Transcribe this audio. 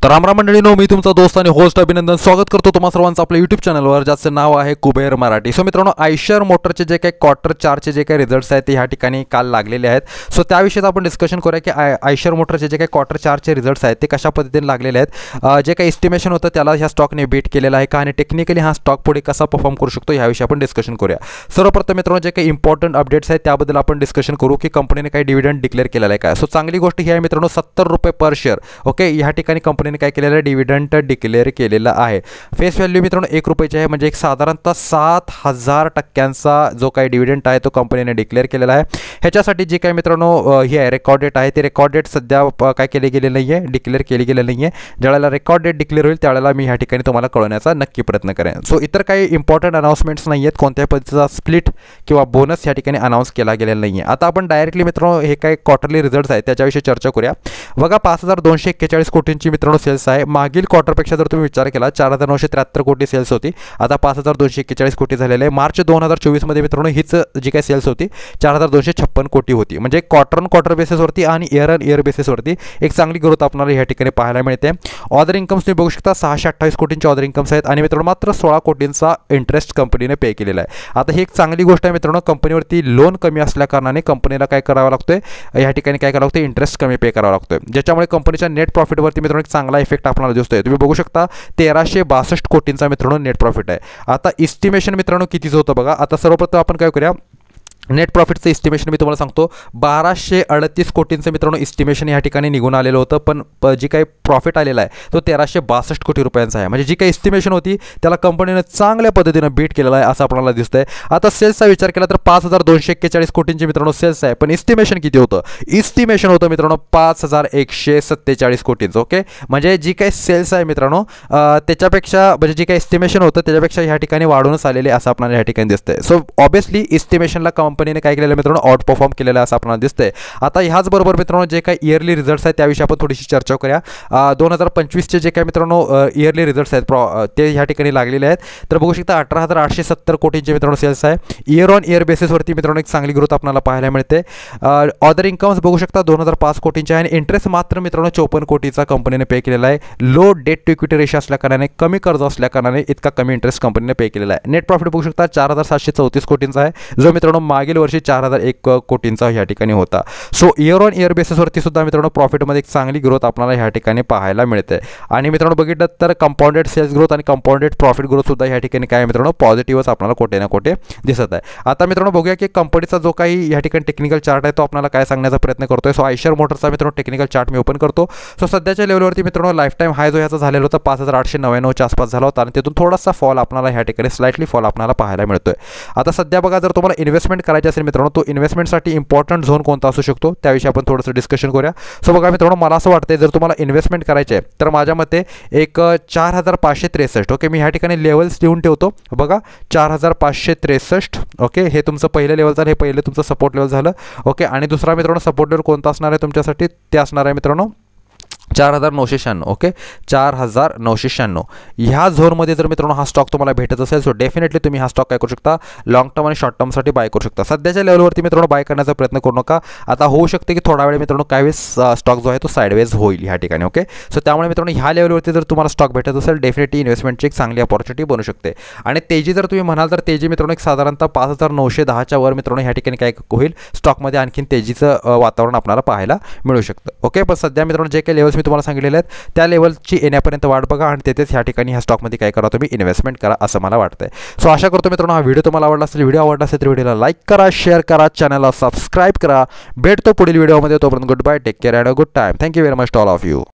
तर रामराम मंडळींनो, मी तुमचा दोस्त आणि होस्ट अभिनंदन स्वागत करतो तुम्हा सर्वांचं आपल्या यूट्यूब चॅनलवर, ज्याचं नाव आहे कुबेर मराठी. सो मित्रांनो, आयशर मोटरचे जे काही क्वार्टर 4चे जे काही रिझल्ट्स आहेत ते ह्या ठिकाणी काल लागलेले आहेत. सो त्याविषयीच आपण डिस्कशन करूया की आयशर मोटरचे जे काही क्वार्टर 4चे रिझल्ट्स आहेत ते कशा पद्धतीने लागलेले आहेत, जे काही एस्टिमेशन होतं त्याला ह्या स्टॉकने बीट केलेलं आहे का, आणि टेक्निकली हा स्टॉक पुढे कसा परफॉर्म करू शकतो याविषयी आपण डिस्कशन करूया. सर्वप्रथम मित्रांनो, जे काही इंपॉर्टंट अपडेट्स आहेत त्याबद्दल आपण डिस्कशन करू की कंपनीने काही डिव्हिडंड डिक्लेअर केलेला आहे का. सो चांगली गोष्ट ही आहे मित्रांनो, 70 रुपये पर शेअर. ओके, ह्या ठिकाणी कंपनीने काय केलेलं आहे, डिव्हिडंड डिक्लेअर केलेला आहे. फेस व्हॅल्यू मित्रांनो 1 रुपयाची आहे, म्हणजे एक साधारणतः 7000% जो काही डिव्हिडंड आहे तो कंपनीने डिक्लेअर केलेला आहे. ह्याच्यासाठी जे काही मित्रांनो ही आहे रेकॉर्ड डेट आहे, ते रेकॉर्ड डेट सध्या काय केले गेले नाही आहे, डिक्लेअर केली गेलेली नाही आहे. ज्यावेळेला रेकॉर्ड डेट डिक्लेअर होईल त्यावेळेला मी ह्या ठिकाणी तुम्हाला कळवण्याचा नक्की प्रयत्न करेन. सो इतर काही इंपॉर्टंट अनाउन्समेंट्स नाही आहेत, कोणत्याही पद्धतीचा स्प्लिट किंवा बोनस या ठिकाणी अनाउन्स केला गेलेला नाही आहे. आता आपण डायरेक्टली मित्रांनो हे काही क्वार्टरली रिझल्ट्स आहेत त्याच्याविषयी चर्चा करूया. बघा, 5241 कोटींची मित्रांनो सेल्स आहे. मागील क्वार्टरपेक्षा जर तुम्ही विचार केला 4973 कोटी सेल्स होती, आता 5241 कोटी झालेले आहे. मार्च 2024 मध्ये मित्रांनो हीच जी काही सेल्स होती 4256 कोटी होती. म्हणजे क्वार्टर ऑन क्वार्टर बेसिसवरती आणि इयर ऑन इयर बेसिसवरती एक चांगली ग्रोथ आपल्याला या ठिकाणी पाहायला मिळते. ऑर्डर इन्कम्स तुम्ही बघू शकता 628 कोटींचे ऑर्डर इन्कम्स आहेत, आणि मित्रांनो मात्र 16 कोटींचा इंटरेस्ट कंपनीने पे केलेला आहे. आता ही एक चांगली गोष्ट आहे मित्रांनो, कंपनीवरती लोन कमी असल्या कारणाने कंपनीला काय करावं लागतोय, या ठिकाणी काय करावं लागतं, इंटरेस्ट कमी पे करावा लागतोय, ज्याच्यामुळे कंपनीच्या नेट प्रॉफिटवरती मित्रांनो एक चांगला इफेक्ट आपल्याला दिसतोय. तुम्ही बघू शकता 1362 कोटींचा मित्रांनो नेट प्रॉफिट आहे. आता इस्टिमेशन मित्रांनो कितीचं होतं बघा. आता सर्वप्रथम आपण काय करूया, नेट प्रॉफिटचं इस्टिमेशन मी तुम्हाला सांगतो. 1238 कोटींचं मित्रांनो इस्टिमेशन या ठिकाणी निघून आलेलं होतं, पण जी काही प्रॉफिट आलेला आहे तो 1362 कोटी रुपयांचा आहे. म्हणजे जी काही इस्टिमेशन होती त्याला कंपनीने चांगल्या पद्धतीनं बीट केलेला आहे असं आपल्याला दिसतंय. आता सेल्सचा विचार केला तर 5241 कोटींची मित्रांनो सेल्स आहे, पण इस्टिमेशन किती होतं, इस्टिमेशन होतं मित्रांनो 5147 कोटींचं. ओके, म्हणजे जी काही सेल्स आहे मित्रांनो त्याच्यापेक्षा, म्हणजे जी काही इस्टिमेशन होतं त्याच्यापेक्षा ह्या ठिकाणी वाढूनच आलेले असं आपल्याला या ठिकाणी दिसतंय. सो ऑब्वियसली इस्टिमेशनला कंपनीने काय केलेलं मित्रांनो आउट परफॉर्म केलेलं असं आपल्याला दिसतंय. आता ह्याचबरोबर मित्रांनो जे काही इयरली रिझल्ट्स आहेत त्याविषयी आपण थोडीशी चर्चा करूया. 2025चे जे काही मित्रांनो इयरली रिझल्ट्स आहेत ते ह्या ठिकाणी लागलेले आहेत. तर बघू शकता 18,870 कोटींचे मित्रांनो सेल्स आहे. इयर ऑन इयर बेसिसवरती मित्रांनो एक चांगली ग्रोथ आपल्याला पाहायला मिळते. ऑर्डर इन्कम्स बघू शकता 2005 कोटींचे आहे, आणि इंटरेस्ट मात्र मित्रांनो 54 कोटीचा कंपनीने पे केलेला आहे. Low debt to equity ratio असल्या कारणाने, कमी कर्ज असल्या कारणाने इतका कमी इंटरेस्ट कंपनीने पे केलेला आहे. नेट प्रॉफिट बघू शकता 4734 कोटींचा आहे, जो मित्रांनो मागील वर्षी 4001 कोटींचा या ठिकाणी होता. सो इयर ऑन इयर बेसिसवरती सुद्धा मित्रांनो प्रॉफिटमध्ये एक चांगली ग्रोथ आपल्याला ह्या ठिकाणी पाहायला मिळते. आणि मित्रांनो बघितलं तर कंपाऊंडेड सेल्स ग्रोथ आणि कंपाऊंडेड प्रॉफिट ग्रोथ सुद्धा या ठिकाणी काय मित्रांनो पॉझिटिव्हच आपल्याला कुठे ना कुठे दिसत आहे. आता मित्रांनो बघूया की कंपनीचा जो काही या ठिकाणी टेक्निकल चार्ट आहे तो आपल्याला काय सांगण्याचा प्रयत्न करतोय. सो आयशर मोटरचा मित्रांनो टेक्निकल चार्ट मी ओपन करतो. सो सध्याच्या लेवलवरती मित्रांनो लाईफ टाईम हाय जो ह्याचा झालेला होता 5899च्या आसपास झाला होता, आणि तिथून थोडासा फॉल आपल्याला ह्या ठिकाणी स्लाइटली फॉल आपल्याला पाहायला मिळतोय. आता सध्या बघा, जर तुम्हाला इन्व्हेस्टमेंट करायची असेल मित्रांनो, तो इन्व्हेस्टमेंटसाठी इंपॉर्टंट झोन कोणता असू शकतो त्याविषयी आपण थोडंसं डिस्कशन करूया. सो बघा मित्रांनो, मला असं वाटतंय जर तुम्हाला इन्व्हेस्टमेंट करायचे आहे तर माझ्या मते एक 4563. ओके, मी ह्या ठिकाणी लेवल्स लिहून ठेवतो. बघा 4563. ओके, हे तुमचं पहिलं लेवल झालं, हे पहिलं तुमचं सपोर्ट लेवल झालं. ओके, आणि दुसरा मित्रांनो सपोर्ट लेवल कोणता असणार आहे तुमच्यासाठी, ते असणार आहे मित्रांनो 4996. ओके, 4996 ह्या झोनमध्ये जर मित्रांनो हा स्टॉक तुम्हाला भेटत असेल सो डेफिनेटली तुम्ही हा स्टॉक काय करू शकता, लॉंग टर्म आणि शॉर्ट टर्मसाठी बाय करू शकता. सध्याच्या लेवलवरती मित्रांनो बाय करण्याचा प्रयत्न करू नका. आता होऊ शकते की थोडा वेळ मित्रांनो काही वेळेस स्टॉक जो आहे तो साईडवेज होईल ह्या ठिकाणी. ओके, सो त्यामुळे मित्रांनो ह्या लेवलवरती जर तुम्हाला स्टॉक भेटत असेल डेफिनेटली इन्व्हेस्टमेंटची एक चांगली अपॉर्च्युनिटी बनू शकते. आणि तेजी जर तुम्ही म्हणाल तर तेजी मित्रांनो एक साधारणतः 5910च्या वर मित्रांनो ह्या ठिकाणी काय होईल, स्टॉकमध्ये आणखीन तेजीचं वातावरण आपल्याला पाहायला मिळू शकतं. ओके, पण सध्या मित्रांनो जे काही लेवल्स मी तुम्हाला सांगितलेले आहेत त्या लेवलची येण्यापर्यंत वाट बघा, आणि तेथेच ह्या ठिकाणी ह्या स्टॉकमध्ये काय करा, तुम्ही इन्व्हेस्टमेंट करा असं मला वाटतंय. सो आशा करतो मित्रांनो हा व्हिडिओ तुम्हाला आवडला असेल. व्हिडिओ आवडला असेल तर व्हिडिओला लाईक करा, शेअर करा, चॅनलला सबस्क्राईब करा. भेटतो पुढील व्हिडिओमध्ये. तोपर्यंत goodbye, take care and a good time. Thank you very much to all of you.